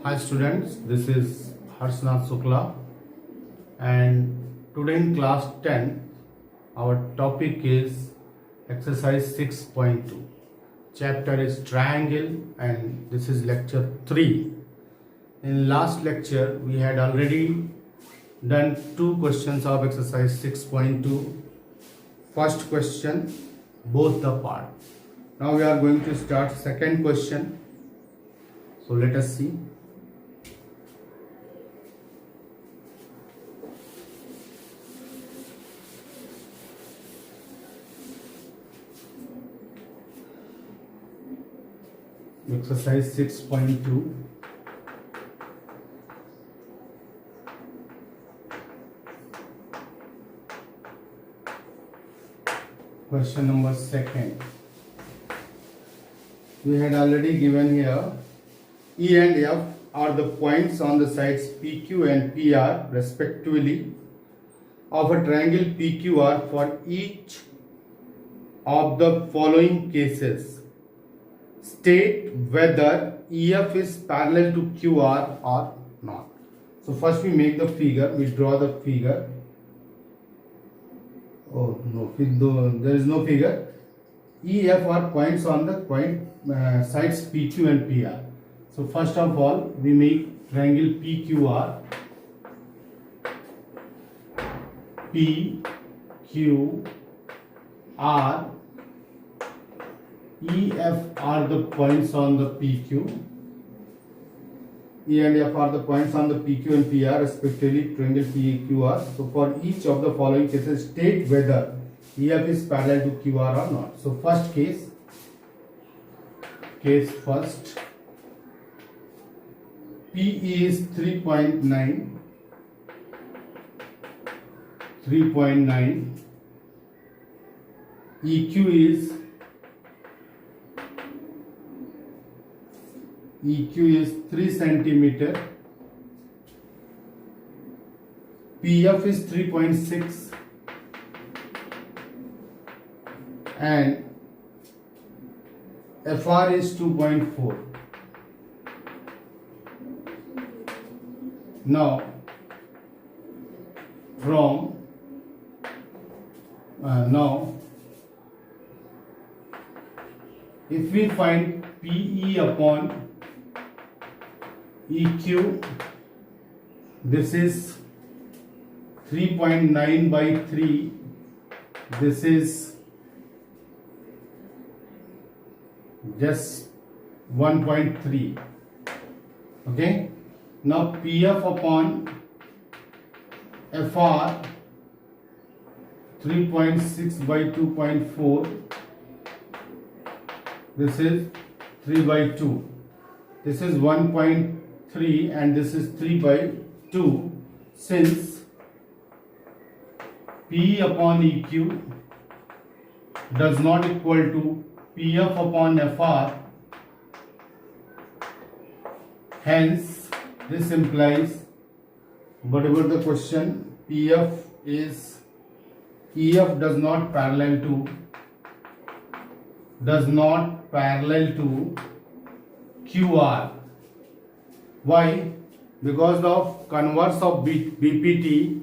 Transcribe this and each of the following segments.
Hi students, this is Harshnath Shukla and today in class 10 our topic is exercise 6.2. Chapter is triangle and this is lecture 3. In last lecture we had already done two questions of exercise 6.2. First question, both the part. Now we are going to start second question. So let us see. Exercise 6.2. Question number second. We had already given here E and F are the points on the sides PQ and PR respectively of a triangle PQR for each of the following cases. State whether EF is parallel to QR or not. So first we make the figure, we draw the figure. Oh no, there is no figure. EF are points on the sides PQ and PR. So first of all we make triangle PQR. PQR. EF are the points on the PQ. E and F are the points on the PQ and PR respectively, triangle PQR. So for each of the following cases, state whether EF is parallel to QR or not. So first case first, PE is 3.9, EQ is 3 centimeter, PF is 3.6 and FR is 2.4. Now if we find PE upon EQ, this is 3.9 by 3, this is just 1.3. okay. Now PF upon FR 3.6 by 2.4, this is 3 by 2, this is 1.3 and this is 3 by 2. Since P upon EQ does not equal to PF upon FR, hence this implies whatever the question, EF does not parallel to QR. Why? Because of converse of BPT,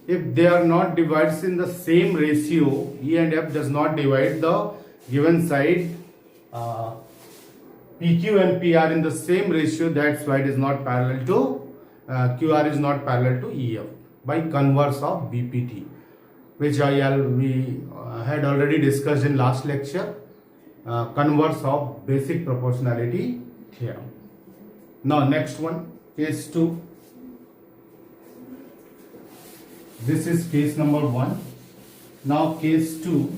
if they are not divided in the same ratio, E and F does not divide the given side PQ and PR in the same ratio, that's why it is not parallel to QR is not parallel to EF by converse of BPT, which we had already discussed in last lecture, converse of basic proportionality theorem. Now next one, case 2. This is case number 1. Now case 2.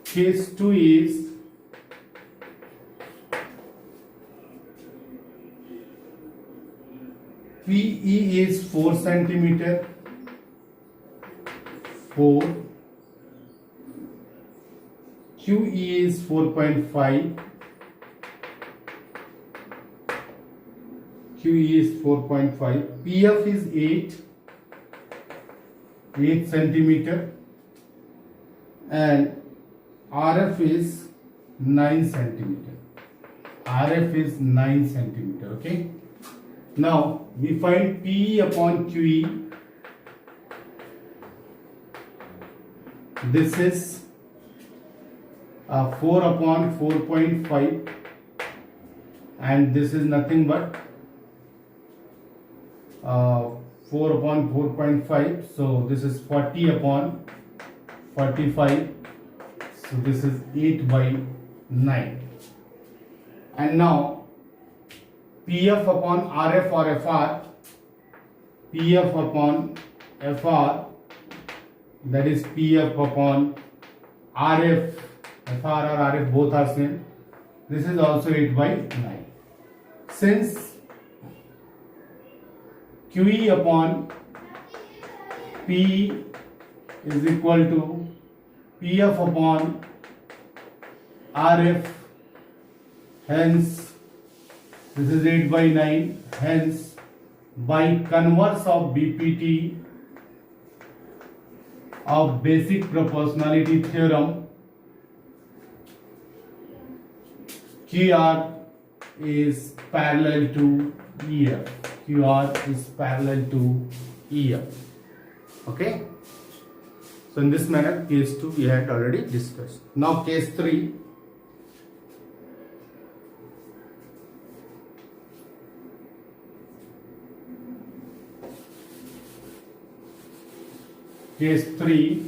Case 2 is PE is 4 centimeter, 4, QE is 4.5, QE is 4.5, PF is 8 centimeter and RF is 9 centimeter. RF is 9 centimeter. Okay. Now we find PE upon QE. This is 4 upon 4.5, and this is nothing but 4 upon 4.5. So this is 40 upon 45. So this is 8 by 9. And now PF upon RF or FR, PF upon FR, that is PF upon RF, FR or RF both are same. This is also 8 by 9. Since QE upon P is equal to PF upon RF, hence this is 8 by 9, hence by converse of BPT of basic proportionality theorem, QR is parallel to EF. QR is parallel to EF. Okay. So in this manner, case 2 we had already discussed. Now case 3. Case 3.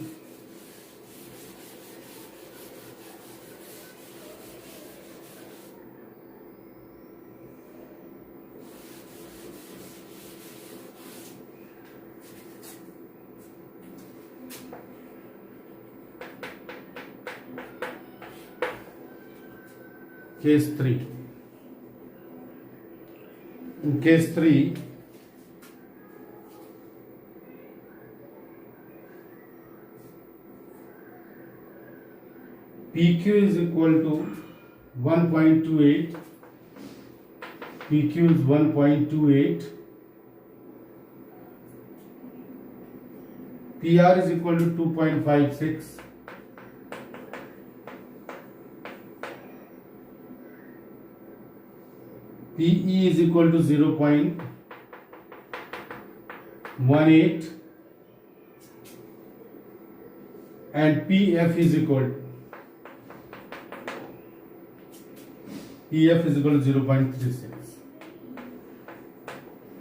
Case 3. In case 3, PQ is equal to 1.28, PQ is 1.28, PR is equal to 2.56, PE is equal to 0.18, and PF is equal to 0.36.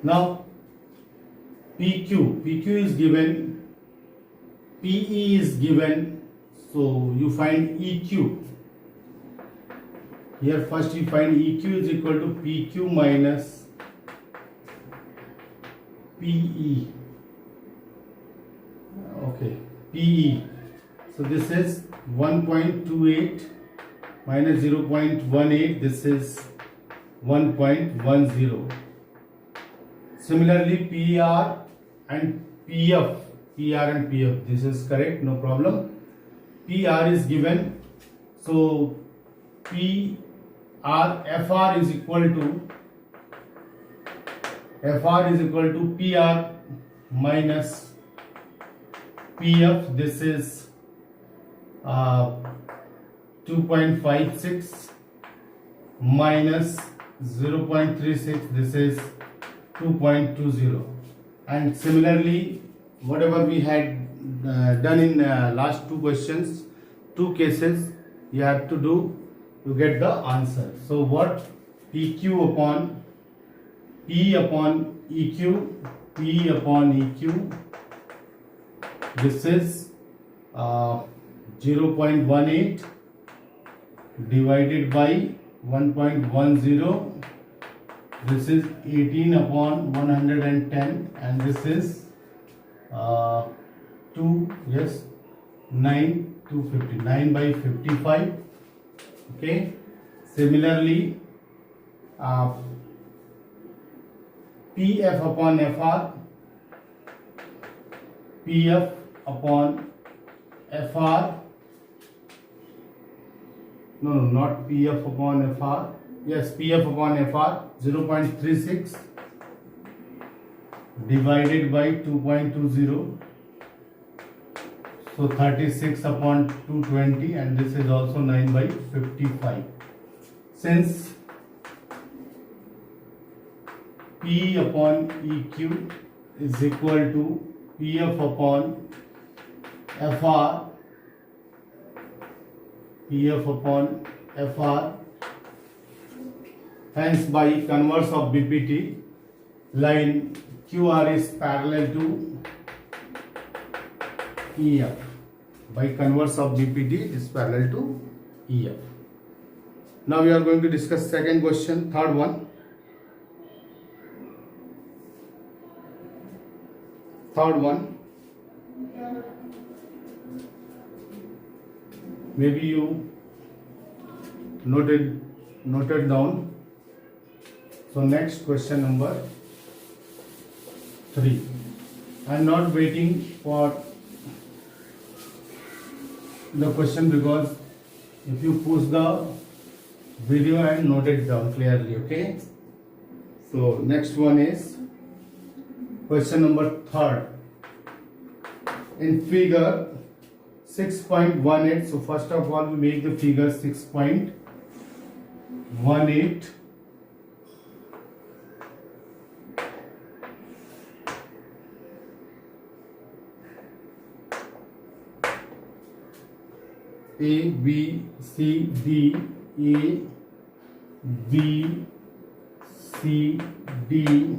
Now PQ is given, PE is given, so you find EQ. Here first you find EQ is equal to PQ minus PE. Okay, PE. So this is 1.28 minus 0.18. This is 1.10. Similarly, PR and PF. This is correct, no problem. PR is given. So FR is equal to PR minus PF. This is 2.56 minus 0.36. This is 2.20. And similarly, whatever we had done in last two questions, two cases, you have to do to get the answer. So what? PQ upon P upon EQ, P upon EQ, this is 0.18 divided by 1.10, this is 18 upon 110, and this is 9 by 55. Okay. Similarly, PF upon FR, PF upon FR, no, not PF upon FR, yes, PF upon FR, 0.36 divided by 2.20, So 36 upon 220, and this is also 9 by 55. Since P upon EQ is equal to PF upon FR, PF upon FR, hence by converse of BPT, line QR is parallel to EF. By converse of BPT is parallel to EF. Now we are going to discuss second question, third one. Maybe you noted down. So next question number 3. I am not waiting for the question because if you push the video and note it down clearly, okay? So next one is question number 3. In figure 6.18, so first of all we make the figure 6.18. A, B, C, D, A, B, C, D,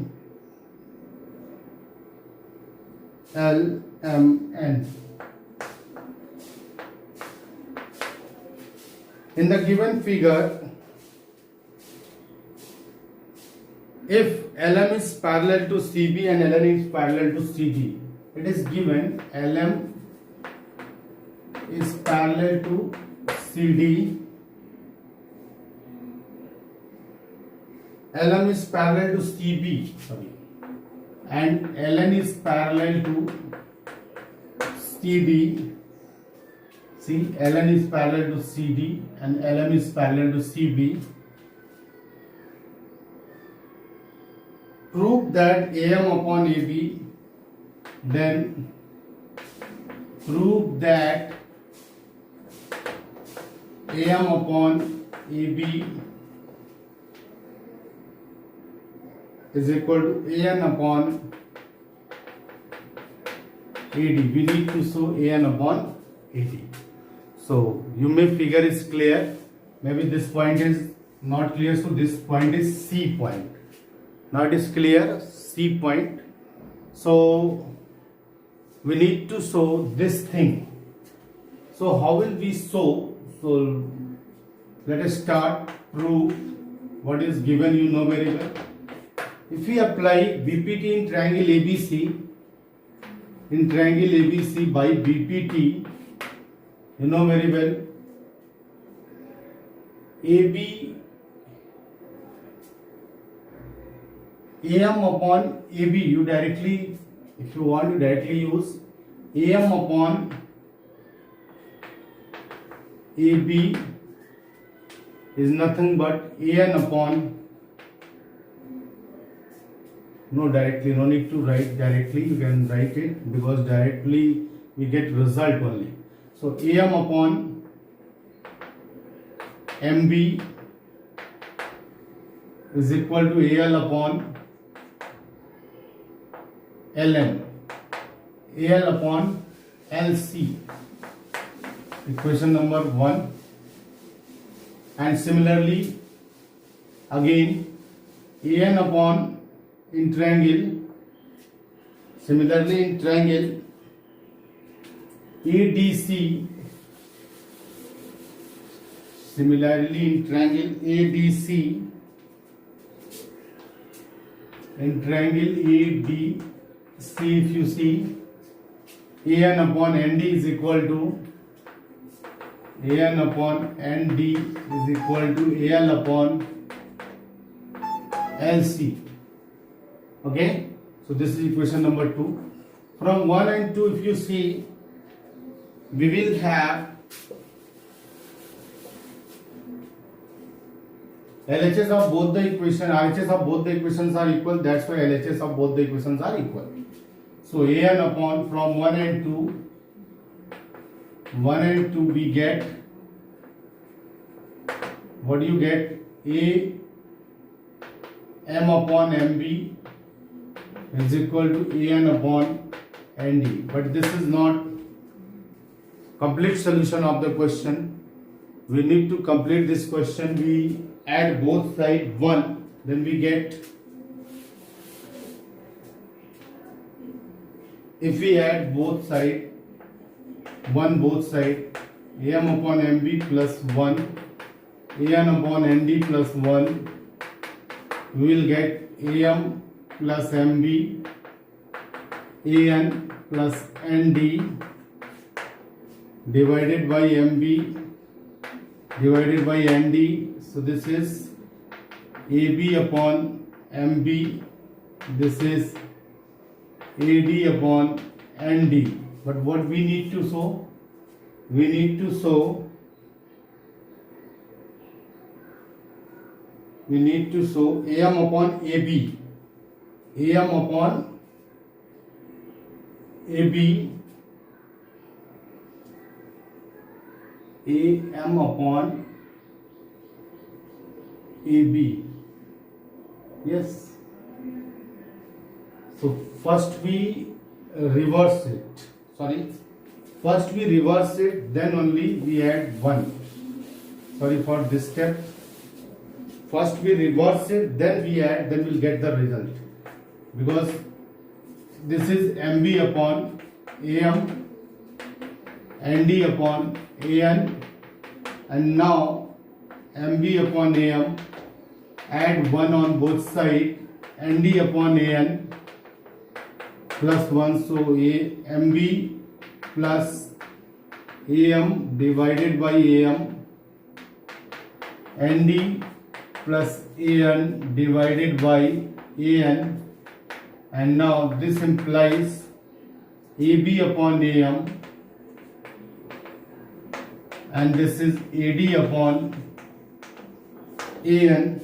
L, M, N. In the given figure, if LM is parallel to CB and LN is parallel to CD, it is given LM is parallel to CD, LM is parallel to CB, and LN is parallel to CD. See, LN is parallel to CD and LM is parallel to CB. Prove that AM upon AB, then prove that AM upon AB is equal to AN upon AD. We need to show AN upon AD. So you may figure is clear. Maybe this point is not clear, so this point is C point. Now it is clear, C point. So we need to show this thing. So how will we show? So let us start. Prove what is given, you know very well. If we apply BPT in triangle ABC, by BPT, you know very well, AB, AM upon AB, you directly, if you want to directly use AM upon AB is nothing but AN upon, no need to write directly, you can write it because directly we get result only. So AM upon MB is equal to AL upon LM, AL upon LC, equation number 1. And similarly again AN upon in triangle, similarly in triangle ADC, if you see, AN upon ND is equal to AL upon LC. Okay, so this is equation number 2. From 1 and 2, if you see, we will have LHS of both the equations, RHS of both the equations are equal. That's why LHS of both the equations are equal. So AN upon, from 1 and 2, 1 and 2 we get, what do you get? A m upon mb is equal to an upon nd. But this is not complete solution of the question. We need to complete this question. We add both sides 1, then we get, if we add both sides 1 both side, am upon mb plus 1, an upon nd plus 1, we will get am plus mb, an plus nd divided by mb divided by nd. So this is ab upon mb, this is ad upon nd. But what we need to show? We need to show am upon ab, am upon ab, am upon ab. Yes. So first we reverse it. First we reverse it, then only we add 1. Sorry for this step. First we reverse it, then we add, then we'll get the result. Because this is mb upon am, nd upon an, and now mb upon am, add 1 on both sides, nd upon an plus 1, so mb plus am divided by am, nd plus an divided by an, and now this implies ab upon am, and this is ad upon an.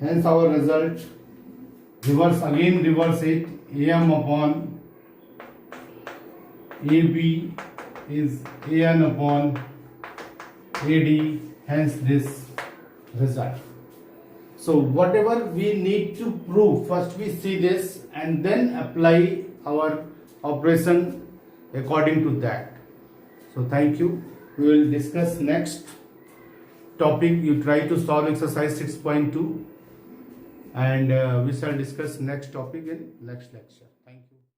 Hence our result, reverse it, am upon ab is an upon ad, hence this result. So whatever we need to prove, first we see this and then apply our operation according to that. So thank you. We will discuss next topic. You try to solve exercise 6.2 and we shall discuss next topic in next lecture.